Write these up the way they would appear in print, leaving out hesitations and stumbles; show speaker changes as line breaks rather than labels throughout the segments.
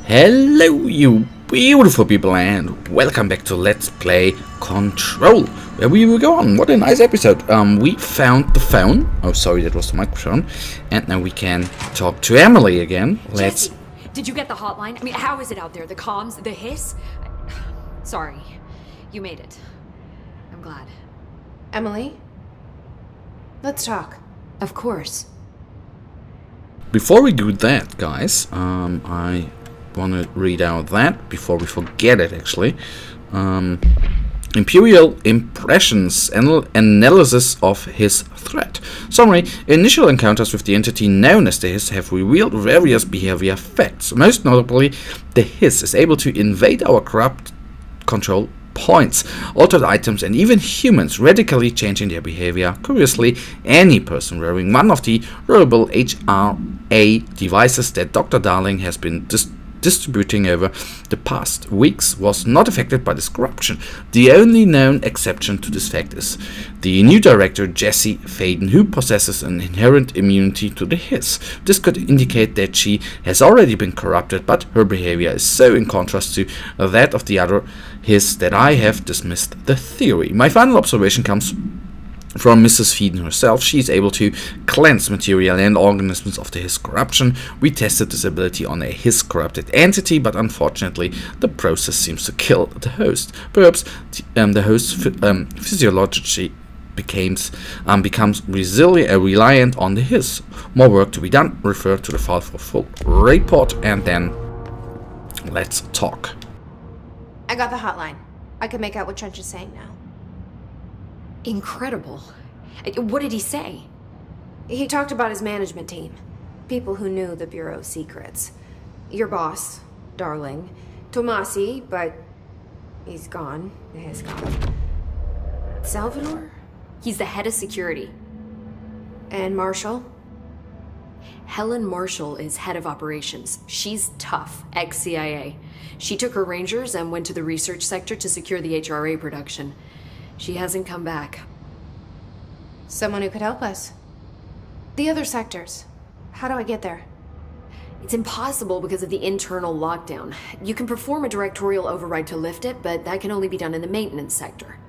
Hello you beautiful people and welcome back to Let's Play Control, where we will go on. What a nice episode. We found the phone. Oh, sorry, that was the microphone. And now we can talk to Emily again. Let's...
Jesse, did you get the hotline? I mean, how is it out there? The comms? The hiss? Sorry. You made it. I'm glad.
Emily? Let's talk.
Of course.
Before we do that, guys, I want to read out that before we forget it, actually. Imperial impressions analysis of his threat. Summary: initial encounters with the entity known as the Hiss have revealed various behavior facts. Most notably, the Hiss is able to invade our corrupt control points, altered items, and even humans, radically changing their behavior. Curiously, any person wearing one of the wearable HRA devices that Dr. Darling has been distributing over the past weeks was not affected by this corruption. The only known exception to this fact is the new director, Jesse Faden, who possesses an inherent immunity to the Hiss. This could indicate that she has already been corrupted, but her behavior is so in contrast to that of the other Hiss that I have dismissed the theory. My final observation comes from Mrs. Feeden herself. She is able to cleanse material and organisms of the Hiss corruption. We tested this ability on a Hiss corrupted entity, but unfortunately the process seems to kill the host. Perhaps the host's physiology becomes reliant on the Hiss. More work to be done. Refer to the file for full report, and then let's talk.
I got the hotline. I can make out what Trench is saying now.
Incredible. What did he say?
He talked about his management team. People who knew the Bureau's secrets. Your boss, Darling. Tomasi, but he's gone. He's gone. Salvador?
He's the head of security.
And Marshall?
Helen Marshall is head of operations. She's tough, ex-CIA. She took her Rangers and went to the research sector to secure the HRA production. She hasn't come back.
Someone who could help us. The other sectors. How do I get there?
It's impossible because of the internal lockdown. You can perform a directorial override to lift it, but that can only be done in the maintenance sector.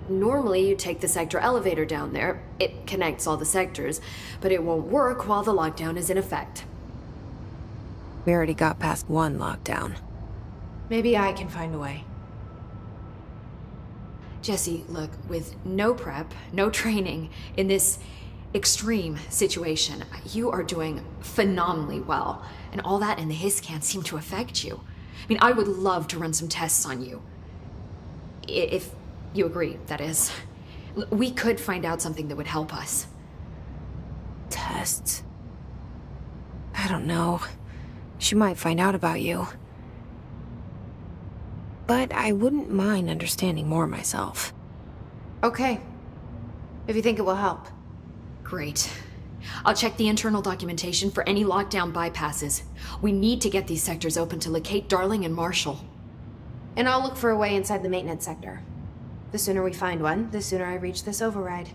Normally, you take the sector elevator down there. It connects all the sectors, but it won't work while the lockdown is in effect.
We already got past one lockdown.
Maybe I can find a way.
Jesse, look, with no prep, no training, in this extreme situation, you are doing phenomenally well. And all that and the Hiss can't seem to affect you. I mean, I would love to run some tests on you. If you agree, that is. We could find out something that would help us.
Tests? I don't know. She might find out about you. But I wouldn't mind understanding more myself.
Okay. If you think it will help.
Great. I'll check the internal documentation for any lockdown bypasses. We need to get these sectors open to locate Darling and Marshall.
And I'll look for a way inside the maintenance sector. The sooner we find one, the sooner I reach this override.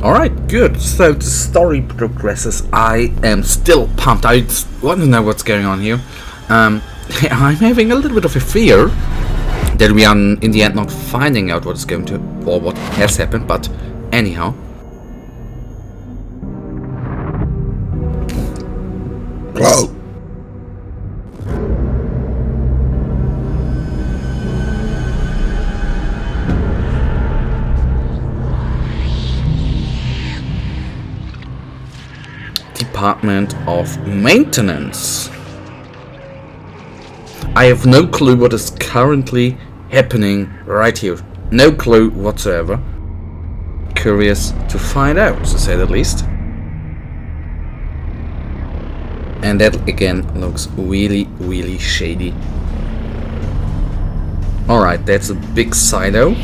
Alright, good. So the story progresses. I am still pumped. I want to know what's going on here. I'm having a little bit of a fear that we are in the end not finding out what's going to, or what has happened, but anyhow. Whoa. Department of Maintenance. I have no clue what is currently happening right here. No clue whatsoever. Curious to find out, to say the least. And that again looks really, really shady. Alright, that's a big silo.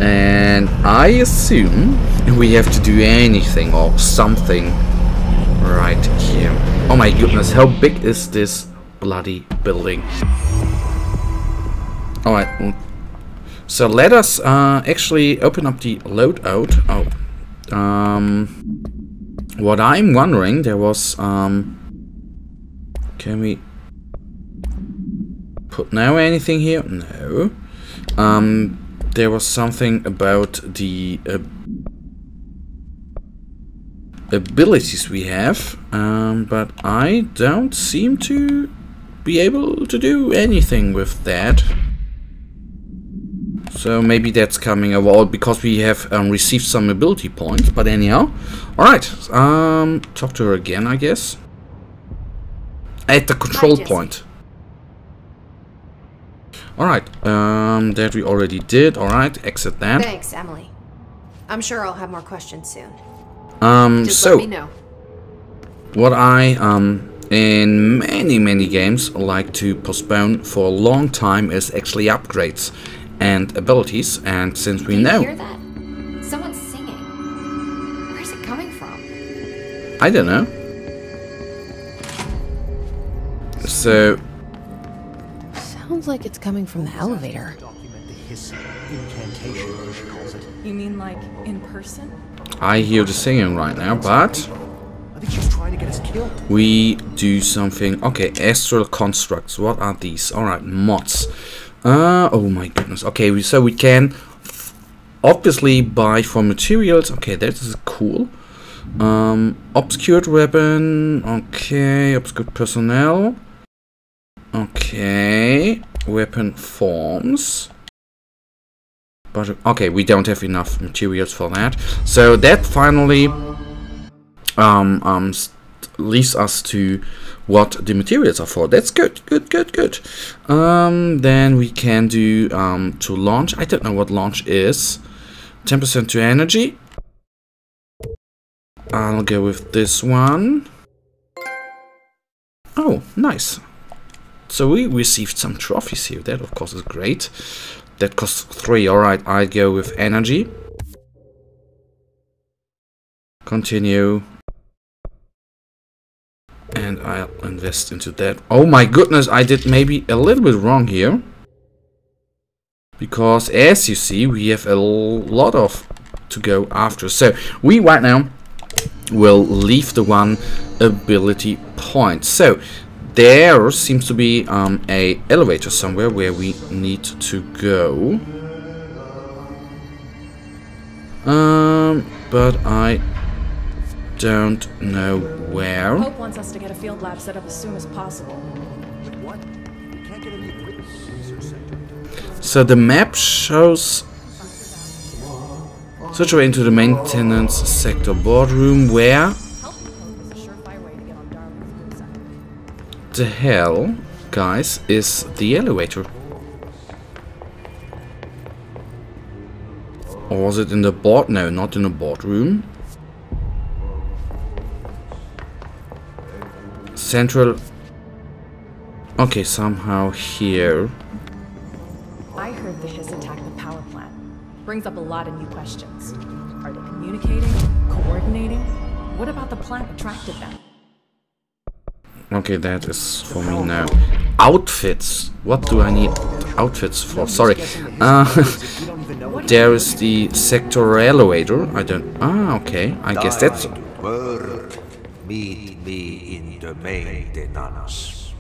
And I assume we have to do anything or something right here. Oh my goodness, how big is this bloody building? Alright, so let us actually open up the loadout. Oh, What I'm wondering, there was can we put now anything here? No. There was something about the abilities we have, but I don't seem to be able to do anything with that. So maybe that's coming about because we have received some ability points. But anyhow, all right. Talk to her again, I guess. At the control point. All right. That we already did. All right. Exit that.
Thanks, Emily. I'm sure I'll have more questions soon.
Just
So
let me know.
what I in many games like to postpone for a long time is actually upgrades and abilities, and since we know...
Do you hear that? Someone's singing. Where's it coming from?
I don't know. So...
Sounds like it's coming from the elevator.
You mean like in person?
I hear the singing right now, but...
I think she's trying to get us killed.
We do something... Okay, astral constructs. What are these? Alright, mods. Oh my goodness. Okay, so we can obviously buy for materials. Okay, that is cool. Obscured weapon. Okay, obscured personnel. Okay, weapon forms. But okay, we don't have enough materials for that. So that finally leads us to what the materials are for. That's good. Then we can do to launch. I don't know what launch is. 10% to energy. I'll go with this one. Oh, nice. So we received some trophies here. That of course is great. That costs 3. Alright, I go with energy. Continue. And I'll invest into that. Oh my goodness, I did maybe a little bit wrong here. Because as you see, we have a lot of to go after. So we right now will leave the one ability point. So there seems to be a elevator somewhere where we need to go. But I don't know where.
Hope wants us to get a field lab set up as soon as possible.
What? We can't get any equipment from the research center.
So the map shows switch away into the maintenance sector boardroom where
Helping Hope is a surefire way to get on Darwin's good side.
the hell, guys, is the elevator? Or was it in the board? No, not in the boardroom. Central. Okay, somehow here.
I heard the Hiss attacked the power plant. Brings up a lot of new questions. Are they communicating? Coordinating? What about the plant attracted them?
Okay, that is for me now. Outfits. What do I need outfits for? Sorry. There is the sector elevator. I don't... Ah, okay. I guess that's...
Word. Meet me in the maintenance.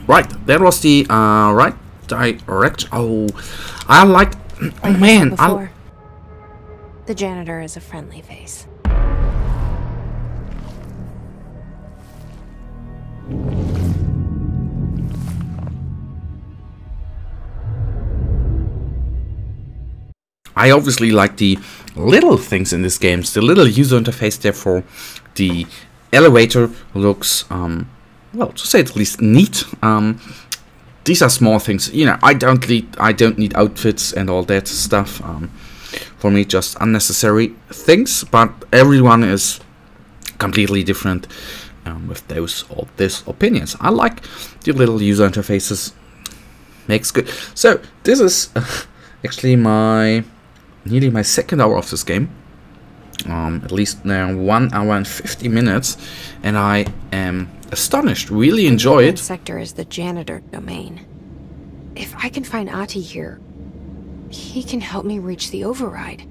Right. That was the right direct... Oh, I like... Oh, man.
The janitor is a friendly face.
I obviously like the little things in this game, the little user interface. Therefore, the elevator looks, well, to say at least, neat. These are small things, you know. I don't need outfits and all that stuff. For me, just unnecessary things. But everyone is completely different with those or this opinions. I like the little user interfaces. Makes good. So this is actually nearly my second hour of this game. At least now 1 hour and 50 minutes, and I am astonished. Really enjoy it.
The sector is the janitor domain. If I can find Ahti here, he can help me reach the override.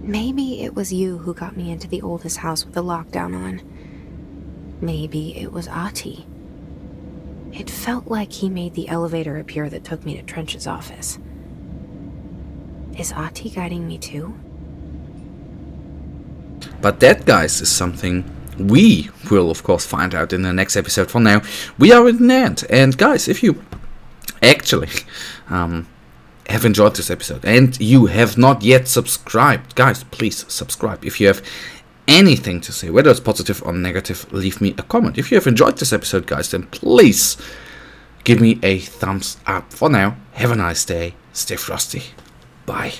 Maybe it was you who got me into the oldest house with the lockdown on. Maybe it was Ahti. It felt like he made the elevator appear that took me to Trench's office. Is Ahti guiding me too?
But that, guys, is something we will, of course, find out in the next episode. For now, we are in the end. And, guys, if you actually have enjoyed this episode and you have not yet subscribed, guys, please subscribe. If you have anything to say, whether it's positive or negative, leave me a comment. If you have enjoyed this episode, guys, then please give me a thumbs up. For now, have a nice day. Stay frosty. Bye.